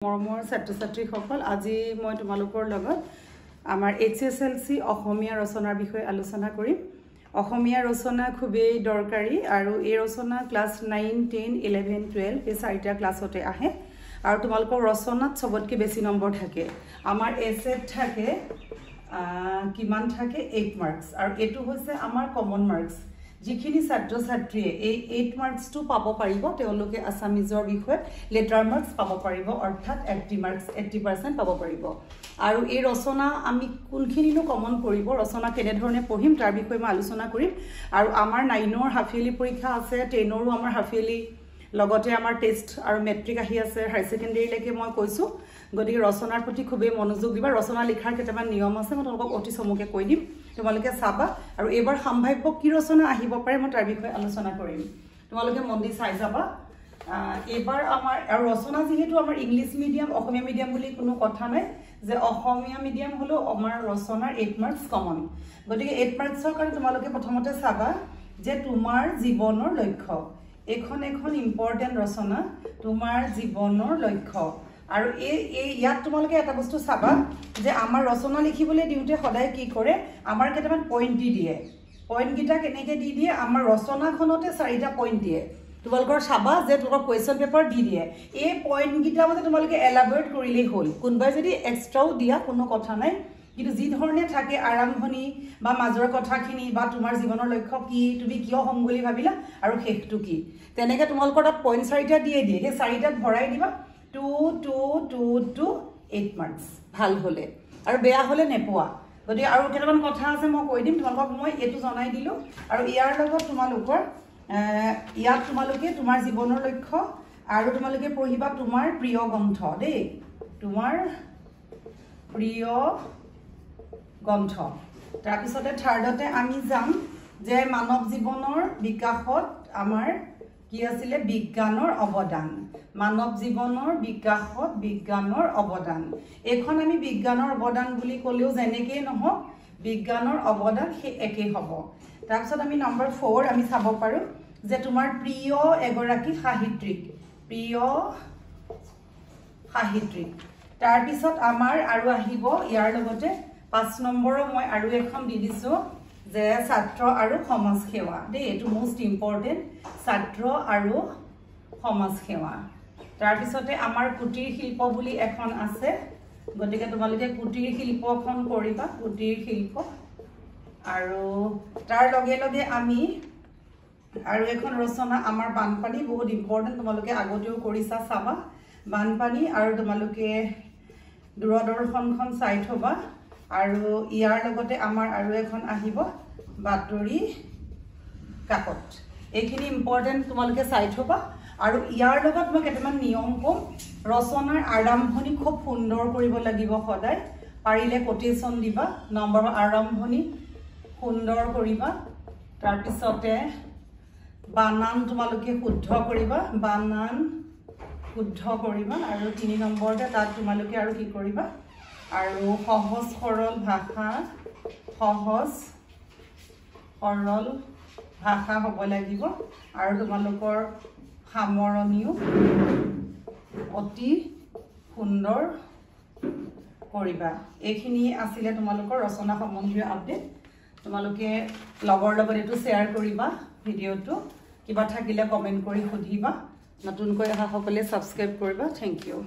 মৰমৰ ছাত্ৰ-ছাত্ৰীসকল আজি মই তোমালোকৰ লগত আমাৰ HSLC অসমীয়া ৰচনাৰ বিষয়ে আলোচনা কৰিম। অসমীয়া ৰচনা খুবেই দৰকাৰী আৰু এই ৰচনা ক্লাছ 9, 10, 11, 12 এই চাৰিটা ক্লাছতে আহে আৰু তোমালোকৰ ৰচনাত সবতকৈ বেছি নম্বৰ থাকে। আমাৰ এছেট থাকে কিমান থাকে 8 মাৰ্কস আৰু এটো হৈছে আমাৰ কমন মাৰ্কস। যিখিনি ছাত্ৰ-ছাত্ৰীয়ে এই 8 মাৰ্কসটো পাব পাৰিব তেওঁলোকে আসামিজৰ বিষয়ে লেটাৰ মাৰ্কস পাব পাৰিব অৰ্থাৎ 80% পাব পাৰিব। আৰু এই ৰচনা আমি কোনখিনিনো কমন কৰিব ৰচনা কেনে ধৰণে পঢ়িম তাৰ বিষয়ে মই আলোচনা কৰিম। আৰু আমাৰ 9ৰ হাফিয়েলি পৰীক্ষা আছে, 10ৰো আমাৰ হাফিয়েলি লগতে আমাৰ টেষ্ট আৰু মেট্ৰিক আহি আছে, হাই সেকেন্ডাৰীলৈকে মই কৈছো। গতিকে ৰচনাৰ প্ৰতি খুবেই মনোযোগ দিবা। ৰচনা লিখাৰ কেইটামান নিয়ম আছে মই তোমালোকক অতি চমুকে কৈ দিম, তোমালোকে চাবা আৰু এবাৰ সম্ভাৱ্য কি ৰচনা আহিব পাৰে মই তাৰ বিষয়ে আলোচনা কৰিম। তোমালোকে মন দি চাই যাবা। এবাৰ আমাৰ আৰু ৰচনা যেহেতু আমাৰ ইংলিছ মিডিয়াম অসমীয়া মিডিয়াম বুলি কোনো কথা নাই, যে অসমীয়া মিডিয়াম হলো আমাৰ ৰচনাৰ 8 মাৰ্কস কমন। গতিকে 8 মাৰ্কসৰ কাৰণে তোমালোকে প্ৰথমতে চাবা যে তোমাৰ জীৱনৰ লক্ষ্য। এখন ইম্পৰ্টেন্ট ৰচনা তোমাৰ জীৱনৰ লক্ষ্য। আৰু ইয়াত তোমালোকে এটা বস্তু চাবা যে আমাৰ ৰচনা লিখিবলৈ দিওঁতে সদায় কি কৰে আমাৰ কেইটামান পইণ্ট দি দিয়ে। পইণ্ট গিটা কেনেকৈ দি দিয়ে আমাৰ ৰচনাখনতে 4টা পইণ্ট দিয়ে। তোমালোকৰ চাবা যে তোমালোকৰ কুৱেশ্যন পেপাৰ দি দিয়ে। এই পইণ্ট গিটা মানে তোমালোকে এলাবৰেট কৰিলেই হ'ল। কোনোবাই যদি এক্সট্ৰাও দিয়া কোনো কথা নাই, কিন্তু যি ধৰণে থাকে আৰম্ভণি বা মাজৰ কথাখিনি বা তোমাৰ জীৱনৰ লক্ষ্য কি, তুমি কিয় হ'ম বুলি ভাবিলা আৰু শেষটো কি, তেনেকৈ তোমালোকৰ তাত পইণ্ট 4টা দিয়ে সেই 4টাত ভৰাই দিবা 2, 2, 2, 2, 8 মাৰ্কস ভাল হলে আৰু বেয়া হলে নেপোৱা। গতিকে আৰু কেইটামান কথা আছে মই কৈ দিম তোমালোকক, মই এইটো জনাই দিলো। আৰু ইয়াৰ লগত তোমালোকৰ ইয়াত তোমালোকে তোমাৰ জীৱনৰ লক্ষ্য আৰু তোমালোকে পঢ়িবা তোমাৰ প্ৰিয় গ্ৰন্থ দেই, তোমাৰ প্ৰিয় গ্ৰন্থ। তাৰপিছতে থাৰ্ডতে আমি যাম যে মানৱ জীৱনৰ বিকাশত আমাৰ কি আছিলে বিজ্ঞানৰ অৱদান। মানৱ জীৱনৰ বিকাশত বিজ্ঞানৰ অৱদান। এখন আমি বিজ্ঞানৰ অৱদান বুলি ক'লেও যেনেকৈ নহওক বিজ্ঞানৰ অৱদান সেই একেই হ'ব। তাৰপিছত আমি নম্বৰ 4 আমি চাব পাৰোঁ যে তোমাৰ প্ৰিয় এগৰাকী সাহিত্যিক, প্ৰিয় সাহিত্যিক। তাৰপিছত আমাৰ আৰু আহিব ইয়াৰ লগতে 5 নম্বৰৰ মই আৰু এখন দি দিছোঁ যে ছাত্ৰ আৰু সমাজ সেৱা দেই, এইটো মোষ্ট ইম্পৰ্টেণ্ট, ছাত্ৰ আৰু সমাজ সেৱা। তাৰপিছতে আমাৰ কুটিৰ শিল্প বুলি এখন আছে, গতিকে তোমালোকে কুটিৰ শিল্পখন কৰিবা, কুটিৰ শিল্প। আৰু তাৰ লগে লগে আমি আৰু এখন ৰচনা আমাৰ বানপানী, বহুত ইম্পৰ্টেণ্ট, তোমালোকে আগতেও কৰিছা চাবা বানপানী। আৰু তোমালোকে দূৰদৰ্শনখন চাই থবা। আৰু ইয়াৰ লগতে আমাৰ আৰু এখন আহিব বাতৰি কাকত। এইখিনি ইম্পৰ্টেণ্ট তোমালোকে চাই থবা। আৰু ইয়াৰ লগত মই কেইটামান নিয়ম ক'ম। ৰচনাৰ আৰম্ভণি খুব সুন্দৰ কৰিব লাগিব সদায়, পাৰিলে কোটেশ্যন দিবা। নম্বৰ আৰম্ভণি সুন্দৰ কৰিবা। তাৰপিছতে বানান তোমালোকে শুদ্ধ কৰিবা, বানান শুদ্ধ কৰিবা। আৰু 3 নম্বৰতে তাত তোমালোকে আৰু কি কৰিবা আৰু সহজ সৰল ভাষা, সহজ সৰল ভাষা হ'ব লাগিব। আৰু তোমালোকৰ সামৰণিও অতি সুন্দৰ কৰিবা। এইখিনি আছিলে তোমালোকৰ ৰচনা সম্বন্ধীয় আপডেট। তোমালোকে লগৰ লগত এইটো শ্বেয়াৰ কৰিবা ভিডিঅ'টো, কিবা থাকিলে কমেণ্ট কৰি সুধিবা। নতুনকৈ অহা সকলে ছাবস্ক্ৰাইব কৰিবা। Thank U.